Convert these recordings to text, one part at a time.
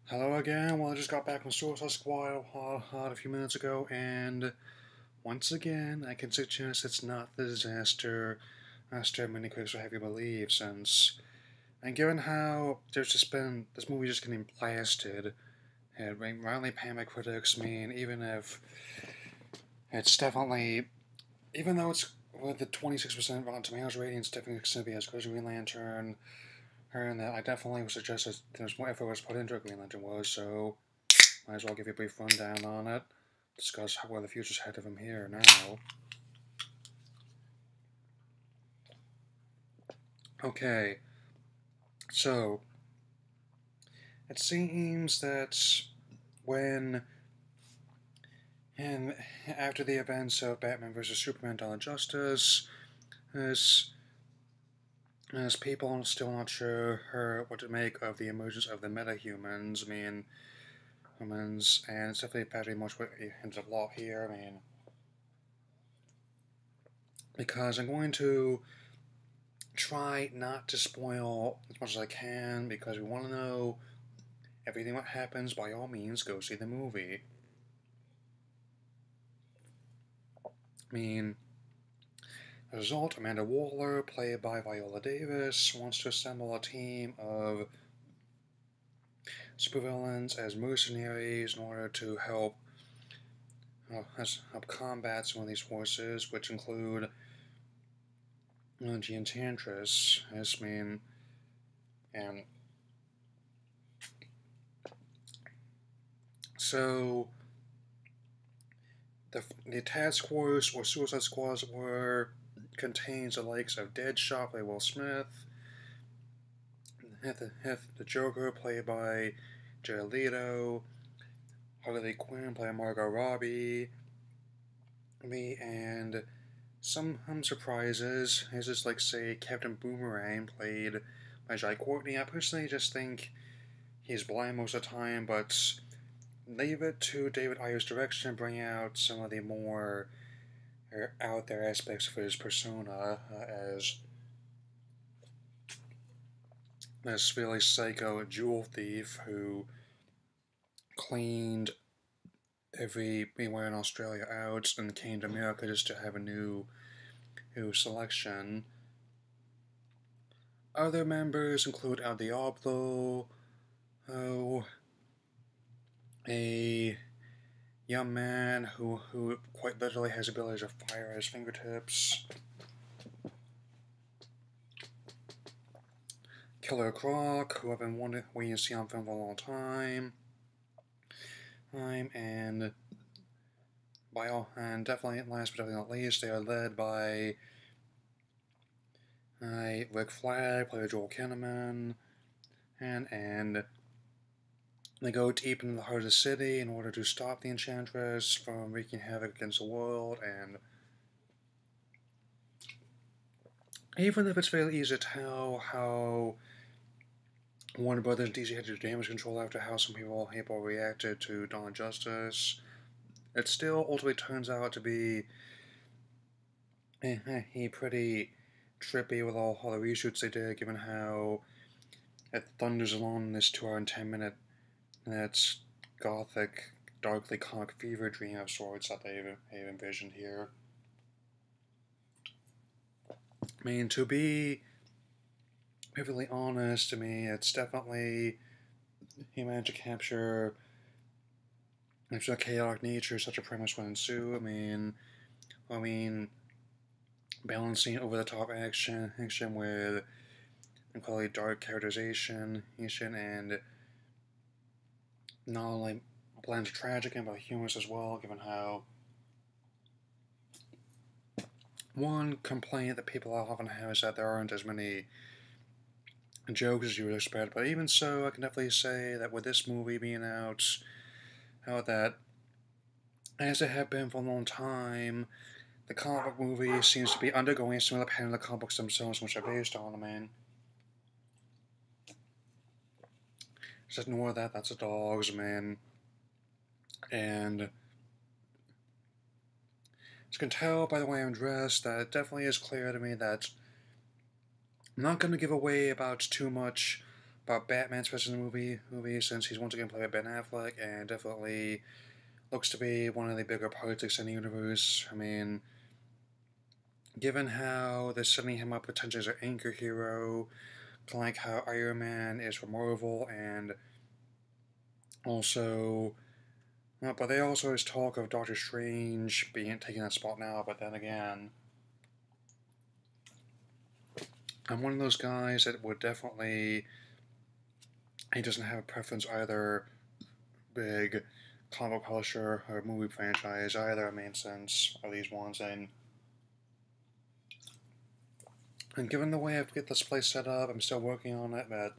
Hello again. Well, I just got back from Suicide Squad a few minutes ago, and once again, I can suggest it's not the disaster many critics would have you believe, and given how there's just been this movie just getting blasted, and being roundly panned by critics, even if it's definitely, even though it's with the 26% Rotten Tomatoes rating, it's definitely going to be as good as Green Lantern. And that I definitely would suggest that there's more effort was put into Green Lantern was, so might as well give you a brief rundown on it. Discuss where the future's headed from here now. Okay, so it seems that when and after the events of Batman vs Superman: Dawn of Justice, as people are still not sure what to make of the emergence of the metahumans. Humans, and it's definitely very much what hints a lot here. Because I'm going to try not to spoil as much as I can, because we want to know everything that happens. By all means, go see the movie. As a result, Amanda Waller, played by Viola Davis, wants to assemble a team of supervillains as mercenaries in order to help combat some of these forces, which include Enchantress, and so the task force or Suicide Squads contains the likes of Deadshot, played by Will Smith, the Joker, played by Jared Leto, Harley Quinn, played by Margot Robbie, and some surprises, is just like, say, Captain Boomerang, played by Jai Courtney. I personally just think he's blind most of the time, but leave it to David Ayer's direction and bring out some of the more out there aspects of his persona, as this really psycho jewel thief who cleaned everywhere in Australia out and came to America just to have a new selection. Other members include El Diablo, a young man who quite literally has the ability to fire at his fingertips, Killer Croc, who I've been waiting to see on film for a long time, and definitely last but definitely not least, they are led by Rick Flag, played by Joel Kinnaman, and they go deep into the heart of the city in order to stop the Enchantress from wreaking havoc against the world. And even if it's fairly easy to tell how Warner Brothers and DC had to do damage control after how some people reacted to Dawn of Justice, it still ultimately turns out to be pretty trippy with all the reshoots they did, given how it thunders along in this 2 hour and 10 minute that's gothic, darkly comic fever dream of sorts that they've envisioned here. To be perfectly honest, it's definitely he managed to capture the chaotic nature such a premise would ensue. Balancing over the top action with incredibly dark characterization, and not only blends tragic but humorous as well, given how one complaint that people often have is that there aren't as many jokes as you would expect. But even so, I can definitely say that with this movie being out that, as it had been for a long time, the comic book movie seems to be undergoing a similar pattern to the comic books themselves, which are based on. Just ignore that, that's the dogs, man. And as you can tell by the way I'm dressed, that it definitely is clear to me that I'm not going to give away about too much about Batman's presence in the movie since he's once again played by Ben Affleck and definitely looks to be one of the bigger parts in the universe. I mean, given how they're setting him up potentially as an anchor hero, like how Iron Man is for Marvel, and also, but they also always talk of Doctor Strange taking that spot now. But then again, I'm one of those guys that would definitely. He doesn't have a preference either big comic publisher or movie franchise either. I mean, since are these ones and given the way I have to get this place set up, I'm still working on it. But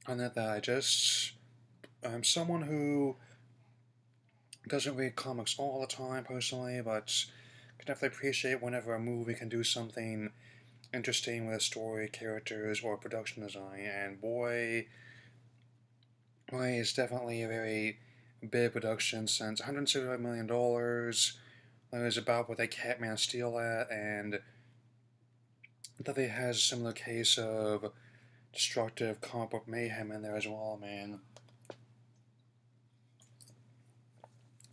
I'm someone who doesn't read comics all the time personally, but can definitely appreciate whenever a movie can do something interesting with a story, characters, or production design. And boy, it's definitely a very big production since $175 million. That is about what they kept Man of Steel at, and that they has a similar case of destructive comic book mayhem in there as well, man.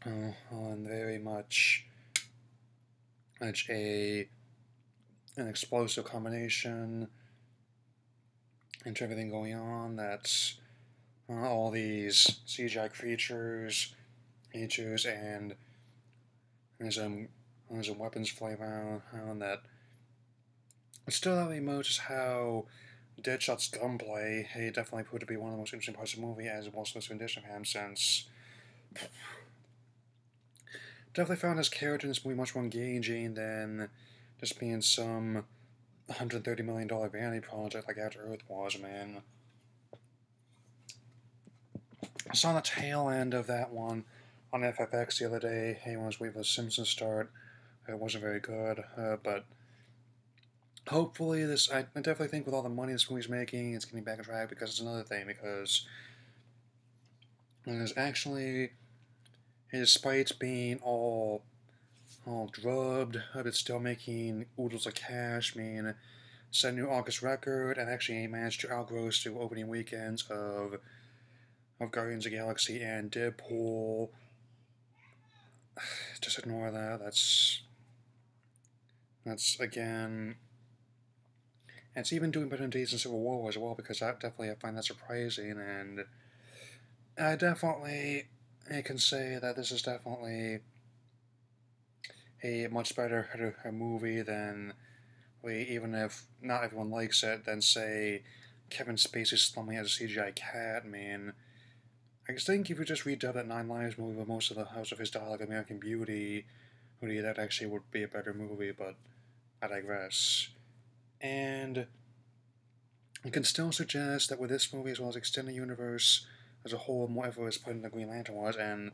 And very much an explosive combination into everything going on. That's all these CGI creatures, and there's weapons flying around that. Still, not really much is how Deadshot's gunplay definitely proved to be one of the most interesting parts of the movie, as it was supposed to condition of him, since definitely found his character in this movie much more engaging than just being some $130 million vanity project like After Earth was, man. I saw the tail end of that one on FFX the other day. When I was waiting for the Simpsons start. It wasn't very good, but hopefully I definitely think with all the money this movie's making, it's getting back on track, because it's another thing, because there's actually, despite being all drubbed, it's still making oodles of cash. I mean, set a new August record, and actually managed to outgross the opening weekends of Guardians of the Galaxy and Deadpool. Just ignore that. That's again. And it's even doing better than Days in Civil War as well, because I find that surprising, and I can say that this is definitely a much better movie than, even if not everyone likes it, than say Kevin Spacey slumming as a CGI cat. I mean, I think if you just redub that Nine Lives movie with most of the house of his dialogue, American Beauty, that actually would be a better movie, but I digress. And I can still suggest that with this movie, as well as Extended Universe as a whole, more effort was put into Green Lantern was, and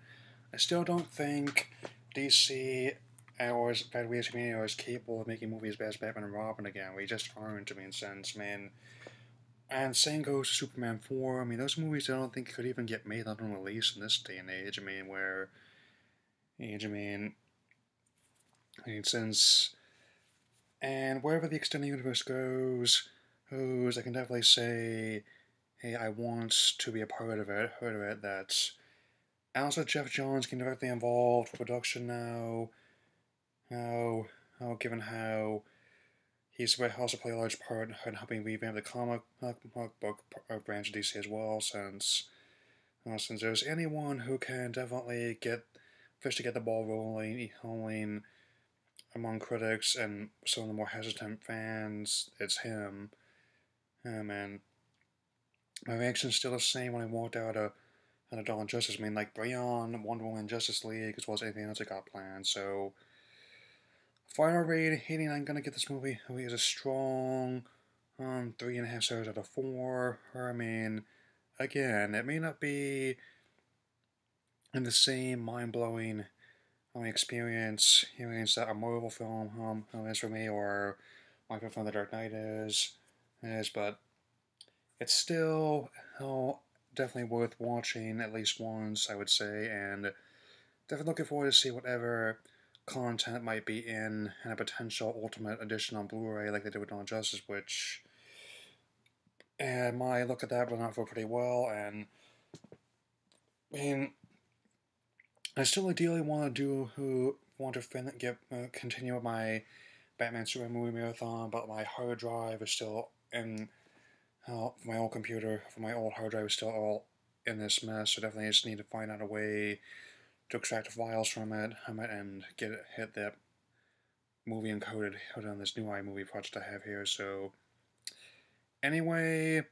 I still don't think DC or Bad Ways Community are as capable of making movies as bad as Batman and Robin again. We just aren't, I mean, since, man. And same goes to Superman 4. I mean, those movies I don't think could even get made on release in this day and age. I mean, since. And wherever the Extended Universe goes, I can definitely say, I want to be a part of it, that's. And also, Jeff Johns getting directly involved with production now. Given how he's also played a large part in helping revamp the comic book branch of DC as well, since there's anyone who can definitely get the ball rolling among critics and some of the more hesitant fans, it's him. And my reaction's still the same when I walked out of Dawn Justice. I mean, like Beyond, Wonder Woman, Justice League, as well as anything else I got planned. So, final rating I'm gonna get this movie is a strong 3.5 stars out of 4. I mean, again, it may not be in the same mind-blowing experience that a Marvel film is for me, or my favorite film The Dark Knight is, but it's still definitely worth watching at least once, I would say, and definitely looking forward to see whatever content might be in a potential Ultimate Edition on Blu-ray like they did with Dawn of Justice, which and my look at that went off pretty well, and I mean, I still ideally want to continue with my Batman Superman movie marathon, but my hard drive is still in my old computer. For my old hard drive is still all in this mess, so definitely just need to find out a way to extract the files from it, and hit that movie encoded on this new iMovie project I have here. So anyway,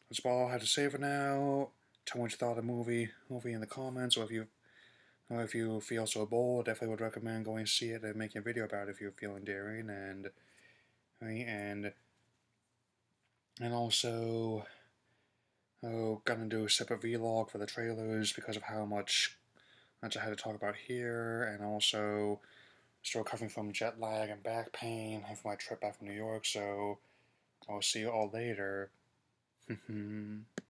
that's about all I have to say for now. Tell me what you thought of the movie in the comments, or if you feel so bold, definitely would recommend going to see it and making a video about it if you're feeling daring, and also gonna do a separate vlog for the trailers because of how much I had to talk about here, and also still recovering from jet lag and back pain from my trip back from New York. So I'll see you all later.